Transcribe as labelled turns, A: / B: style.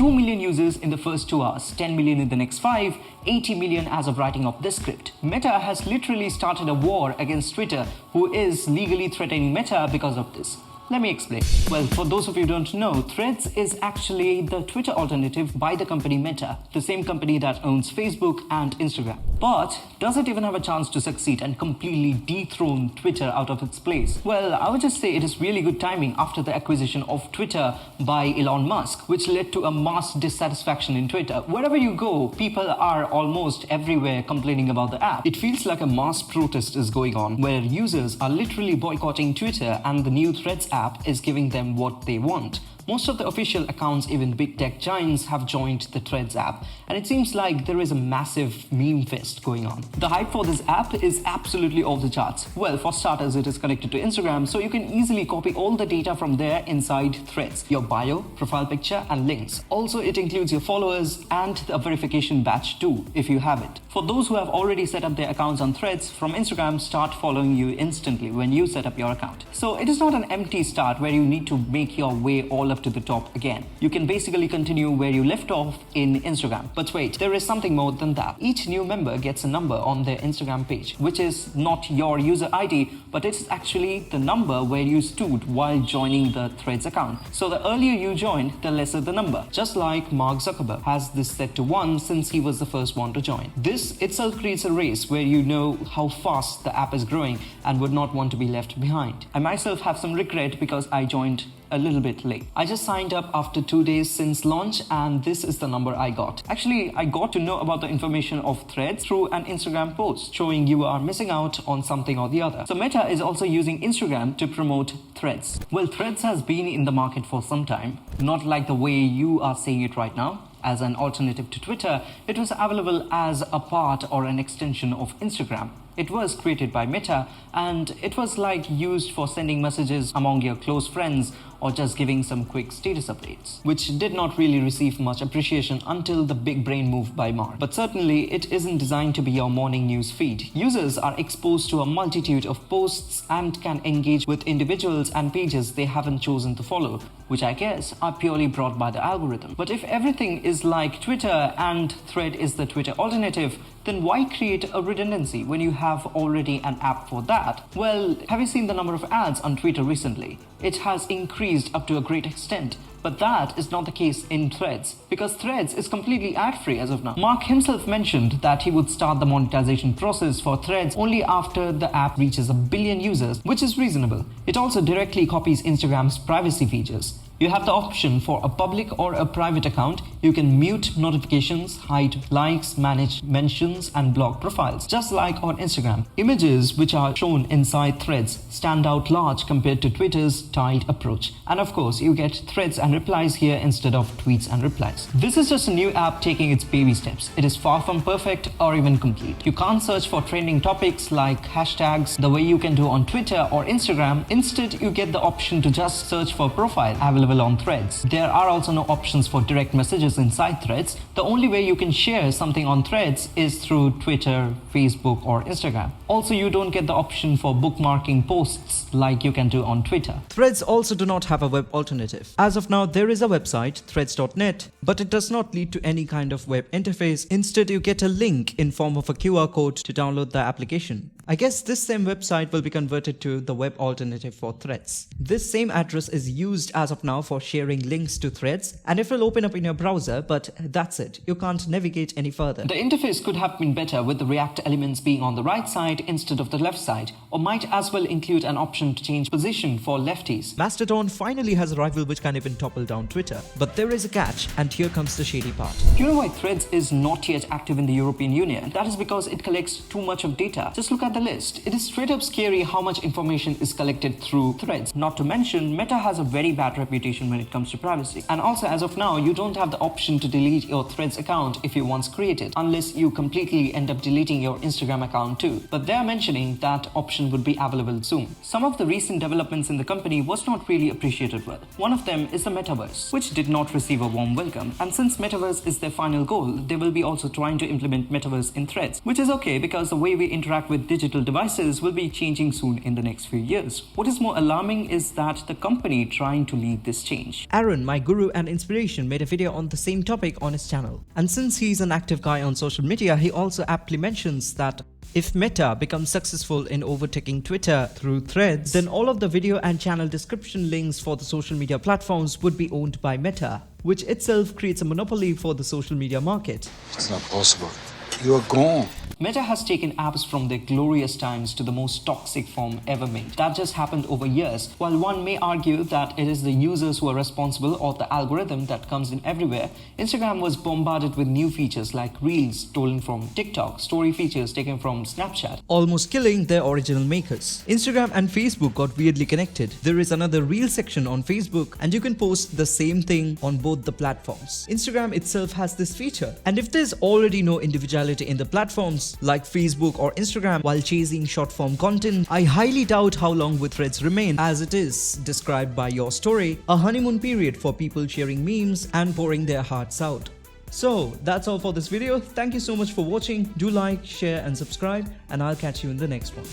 A: 2 million users in the first 2 hours, 10 million in the next 5, 80 million as of writing of this script. Meta has literally started a war against Twitter, who is legally threatening Meta because of this. Let me explain. Well, for those of you who don't know, Threads is actually the Twitter alternative by the company Meta, the same company that owns Facebook and Instagram. But does it even have a chance to succeed and completely dethrone Twitter out of its place? Well, I would just say it is really good timing after the acquisition of Twitter by Elon Musk, which led to a mass dissatisfaction in Twitter. Wherever you go, people are almost everywhere complaining about the app. It feels like a mass protest is going on, where users are literally boycotting Twitter, and the new Threads app is giving them what they want. Most of the official accounts, even big tech giants, have joined the Threads app, and it seems like there is a massive meme fest going on. The hype for this app is absolutely off the charts. Well, for starters, it is connected to Instagram, so you can easily copy all the data from there inside Threads: your bio, profile picture, and links. Also, it includes your followers and a verification badge too, if you have it. For those who have already set up their accounts on Threads from Instagram, start following you instantly when you set up your account. So it is not an empty start where you need to make your way all up to the top again. You can basically continue where you left off in Instagram. But wait, there is something more than that. Each new member gets a number on their Instagram page, which is not your user ID, but it's actually the number where you stood while joining the Threads account. So the earlier you joined, the lesser the number. Just like Mark Zuckerberg has this set to 1 since he was the first one to join. This itself creates a race where you know how fast the app is growing and would not want to be left behind. I myself have some regret because I joined a little bit late. I just signed up after 2 days since launch, and this is the number I got. Actually, I got to know about the information of Threads through an Instagram post showing you are missing out on something or the other. So Meta is also using Instagram to promote Threads. Well, Threads has been in the market for some time, not like the way you are saying it right now. As an alternative to Twitter, it was available as a part or an extension of Instagram. It was created by Meta, and it was like used for sending messages among your close friends or just giving some quick status updates, which did not really receive much appreciation until the big brain move by Mark. But certainly it isn't designed to be your morning news feed. Users are exposed to a multitude of posts and can engage with individuals and pages they haven't chosen to follow, which I guess are purely brought by the algorithm. But if everything is like Twitter and Thread is the Twitter alternative, then why create a redundancy when you have already an app for that? Well, have you seen the number of ads on Twitter recently? It has increased up to a great extent. But that is not the case in Threads, because Threads is completely ad-free as of now. Mark himself mentioned that he would start the monetization process for Threads only after the app reaches 1 billion users, which is reasonable. It also directly copies Instagram's privacy features. You have the option for a public or a private account. You can mute notifications, hide likes, manage mentions, and block profiles, just like on Instagram. Images which are shown inside Threads stand out large compared to Twitter's tiled approach. And of course, you get threads and replies here instead of tweets and replies. This is just a new app taking its baby steps. It is far from perfect or even complete. You can't search for trending topics like hashtags the way you can do on Twitter or Instagram. Instead, you get the option to just search for profile available on Threads. There are also no options for direct messages inside Threads. The only way you can share something on Threads is through Twitter, Facebook, or Instagram. Also, you don't get the option for bookmarking posts like you can do on Twitter.
B: Threads also do not have a web alternative. As of now, there is a website, threads.net, but it does not lead to any kind of web interface. Instead, you get a link in form of a QR code to download the application. I guess this same website will be converted to the web alternative for Threads. This same address is used as of now for sharing links to Threads, and it will open up in your browser, but that's it. You can't navigate any further.
A: The interface could have been better with the React elements being on the right side instead of the left side, or might as well include an option to change position for lefties.
B: Mastodon finally has a rival which can even topple down Twitter. But there is a catch, and here comes the shady part.
A: You know why Threads is not yet active in the European Union? That is because it collects too much of data. Just look at the list. It is straight up scary how much information is collected through Threads. Not to mention, Meta has a very bad reputation when it comes to privacy. And also, as of now, you don't have the option to delete your Threads account if you once created, unless you completely end up deleting your Instagram account too. But they are mentioning that option would be available soon. Some of the recent developments in the company was not really appreciated well. One of them is the metaverse, which did not receive a warm welcome. And since metaverse is their final goal, they will be also trying to implement metaverse in Threads, which is okay because the way we interact with digital digital devices will be changing soon in the next few years. What is more alarming is that the company trying to lead this change.
B: Aaron, my guru and inspiration, made a video on the same topic on his channel. And since he's an active guy on social media, he also aptly mentions that if Meta becomes successful in overtaking Twitter through Threads, then all of the video and channel description links for the social media platforms would be owned by Meta, which itself creates a monopoly for the social media market.
C: It's not possible. You are gone.
A: Meta has taken apps from their glorious times to the most toxic form ever made. That just happened over years. While one may argue that it is the users who are responsible or the algorithm that comes in everywhere, Instagram was bombarded with new features like Reels stolen from TikTok, story features taken from Snapchat,
B: almost killing their original makers. Instagram and Facebook got weirdly connected. There is another Reel section on Facebook and you can post the same thing on both the platforms. Instagram itself has this feature. And if there's already no individuality in the platforms, like Facebook or Instagram, while chasing short-form content, I highly doubt how long will Threads remain, as it is described by your story, a honeymoon period for people sharing memes and pouring their hearts out. So that's all for this video. Thank you so much for watching. Do like, share and subscribe, and I'll catch you in the next one.